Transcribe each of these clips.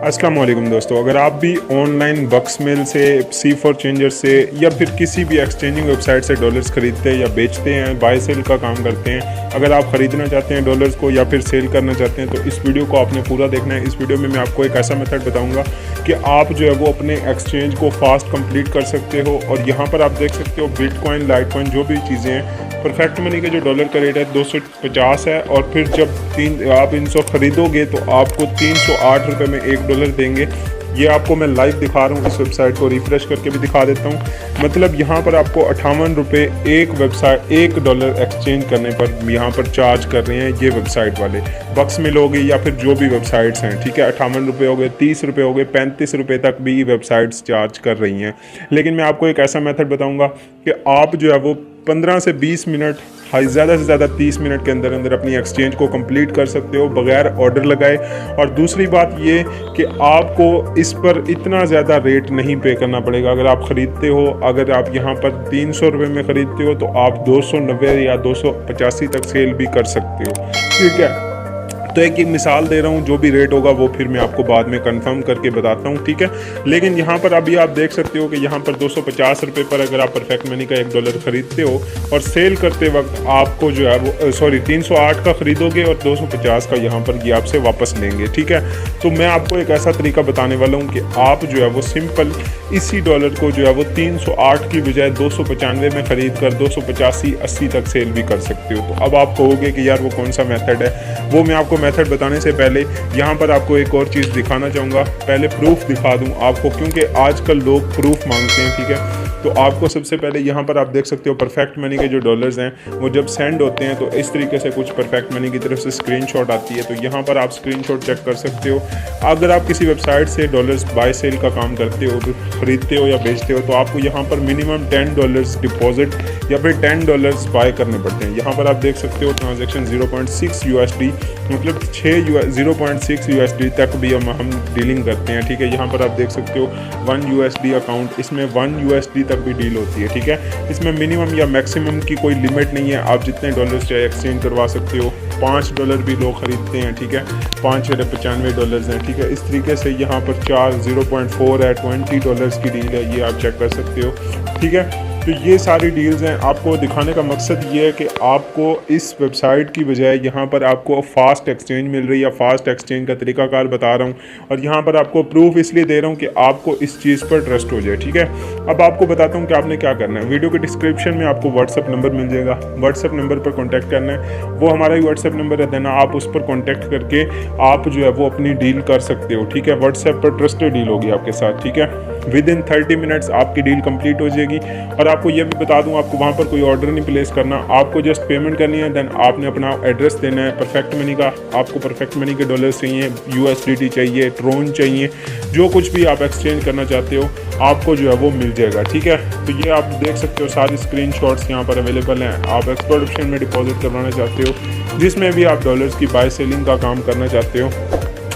अस्सलाम वालेकुम दोस्तों, अगर आप भी ऑनलाइन बक्समेल से, C4 चेंजर से या फिर किसी भी एक्सचेंजिंग वेबसाइट से डॉलर्स खरीदते हैं या बेचते हैं, बाय सेल का काम करते हैं, अगर आप ख़रीदना चाहते हैं डॉलर्स को या फिर सेल करना चाहते हैं तो इस वीडियो को आपने पूरा देखना है। इस वीडियो में मैं आपको एक ऐसा मेथड बताऊंगा कि आप जो है वो अपने एक्सचेंज को फास्ट कंप्लीट कर सकते हो। और यहाँ पर आप देख सकते हो बिटकॉइन, लाइटकॉइन जो भी चीज़ें हैं, परफेक्ट मनी का जो डॉलर का रेट है 250 है। और फिर जब आप इनको ख़रीदोगे तो आपको 308 रुपये में $1 देंगे। ये आपको मैं लाइव दिखा रहा हूँ, इस वेबसाइट को रिफ्रेश करके भी दिखा देता हूँ। मतलब यहाँ पर आपको 58 रुपये एक वेबसाइट $1 एक्सचेंज करने पर यहाँ पर चार्ज कर रहे हैं ये वेबसाइट वाले। बक्समेल हो गई या फिर जो भी वेबसाइट्स हैं, ठीक है, 58 रुपये हो गए, 30 रुपये हो गए, 35 रुपये तक भी वेबसाइट्स चार्ज कर रही हैं। लेकिन मैं आपको एक ऐसा मेथड बताऊँगा कि आप जो है वो 15 से 20 मिनट, ज़्यादा से ज़्यादा 30 मिनट के अंदर अंदर अपनी एक्सचेंज को कंप्लीट कर सकते हो बगैर ऑर्डर लगाए। और दूसरी बात ये कि आपको इस पर इतना ज़्यादा रेट नहीं पे करना पड़ेगा। अगर आप ख़रीदते हो, अगर आप यहाँ पर 300 रुपये में ख़रीदते हो तो आप 290 या 285 तक सेल भी कर सकते हो, ठीक है। तो एक मिसाल दे रहा हूँ, जो भी रेट होगा वो फिर मैं आपको बाद में कंफर्म करके बताता हूँ, ठीक है। लेकिन यहाँ पर अभी आप देख सकते हो कि यहाँ पर 250 रुपये पर अगर आप परफेक्ट मनी का $1 ख़रीदते हो और सेल करते वक्त आपको जो है वो 308 का ख़रीदोगे और 250 का यहाँ पर ये आपसे वापस लेंगे, ठीक है। तो मैं आपको एक ऐसा तरीका बताने वाला हूँ कि आप जो है वो सिंपल इसी डॉलर को जो है वो 308 की बजाय 295 में ख़रीद कर 285-80 तक सेल भी कर सकते हो। तो अब आप कहोगे कि यार वो कौन सा मेथड है, वो मैं आपको मेथड बताने से पहले यहाँ पर आपको एक और चीज़ दिखाना चाहूँगा। पहले प्रूफ दिखा दूँ आपको, क्योंकि आजकल लोग प्रूफ मांगते हैं, ठीक है। तो आपको सबसे पहले यहाँ पर आप देख सकते हो परफेक्ट मनी के जो डॉलर्स हैं वो जब सेंड होते हैं तो इस तरीके से कुछ परफेक्ट मनी की तरफ से स्क्रीनशॉट आती है। तो यहाँ पर आप स्क्रीनशॉट चेक कर सकते हो। अगर आप किसी वेबसाइट से डॉलर्स बाय सेल का काम करते हो, ख़रीदते हो या बेचते हो, तो आपको यहाँ पर मिनिमम $10 डिपॉजिट या फिर $10 बाय करने पड़ते हैं। यहाँ पर आप देख सकते हो ट्रांजेक्शन 0.6 USD, मतलब 0.6 USD तक भी हम डीलिंग करते हैं, ठीक है। यहाँ पर आप देख सकते हो 1 USD अकाउंट, इसमें 1 USD तक भी डील होती है, ठीक है। इसमें मिनिमम या मैक्सिमम की कोई लिमिट नहीं है, आप जितने डॉलर्स चाहे एक्सचेंज करवा सकते हो। $5 भी लोग ख़रीदते हैं, ठीक है, $5.95 हैं, ठीक है। इस तरीके से यहाँ पर 0.4 है, $20 की डील है, ये आप चेक कर सकते हो, ठीक है। तो ये सारी डील्स हैं। आपको दिखाने का मकसद ये है कि आपको इस वेबसाइट की बजाय यहाँ पर आपको फ़ास्ट एक्सचेंज मिल रही है। फ़ास्ट एक्सचेंज का तरीकाकार बता रहा हूँ और यहाँ पर आपको प्रूफ इसलिए दे रहा हूँ कि आपको इस चीज़ पर ट्रस्ट हो जाए, ठीक है। अब आपको बताता हूँ कि आपने क्या करना है। वीडियो के डिस्क्रिप्शन में आपको व्हाट्सअप नंबर मिल जाएगा, व्हाट्सअप नंबर पर कॉन्टैक्ट करना है। वो हमारा ही व्हाट्सअप नंबर है, देना आप उस पर कॉन्टैक्ट करके आप जो है वो अपनी डील कर सकते हो, ठीक है। व्हाट्सएप पर ट्रस्टेड डील होगी आपके साथ, ठीक है। विदिन 30 मिनट्स आपकी डील कंप्लीट हो जाएगी। और आपको ये भी बता दूं, आपको वहाँ पर कोई ऑर्डर नहीं प्लेस करना, आपको जस्ट पेमेंट करनी है। देन आपने अपना एड्रेस देना है परफेक्ट मनी का। आपको परफेक्ट मनी के डॉलर चाहिए, USDT चाहिए, ट्रोन चाहिए, जो कुछ भी आप एक्सचेंज करना चाहते हो आपको जो है वो मिल जाएगा, ठीक है। तो ये आप देख सकते हो, सारी स्क्रीनशॉट्स यहाँ पर अवेलेबल हैं। आप एक्सपर्ट ऑप्शन में डिपॉजिट करवाना चाहते हो, जिसमें भी आप डॉलर्स की बाय सेलिंग का काम करना चाहते हो,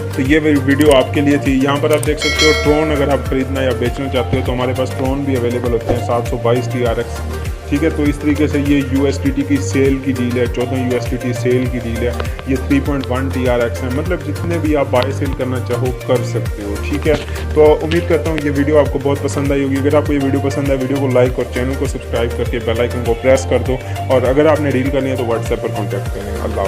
तो ये वीडियो आपके लिए थी। यहाँ पर आप देख सकते हो ट्रोन अगर आप खरीदना या बेचना चाहते हो तो हमारे पास ट्रोन भी अवेलेबल होते हैं 722 TRX, ठीक है। तो इस तरीके से ये USDT की सेल की डील है, 14 USDT सेल की डील है, ये 3.1 TRX है। मतलब जितने भी आप बाय सेल करना चाहो कर सकते हो, ठीक है। तो उम्मीद करता हूँ ये वीडियो आपको बहुत पसंद आई होगी। अगर आपको ये वीडियो पसंद है, वीडियो को लाइक और चैनल को सब्सक्राइब करके बेल आइकन को प्रेस कर दो। और अगर आपने डील करनी है तो व्हाट्सएप पर कॉन्टैक्ट करें। अल्लाह।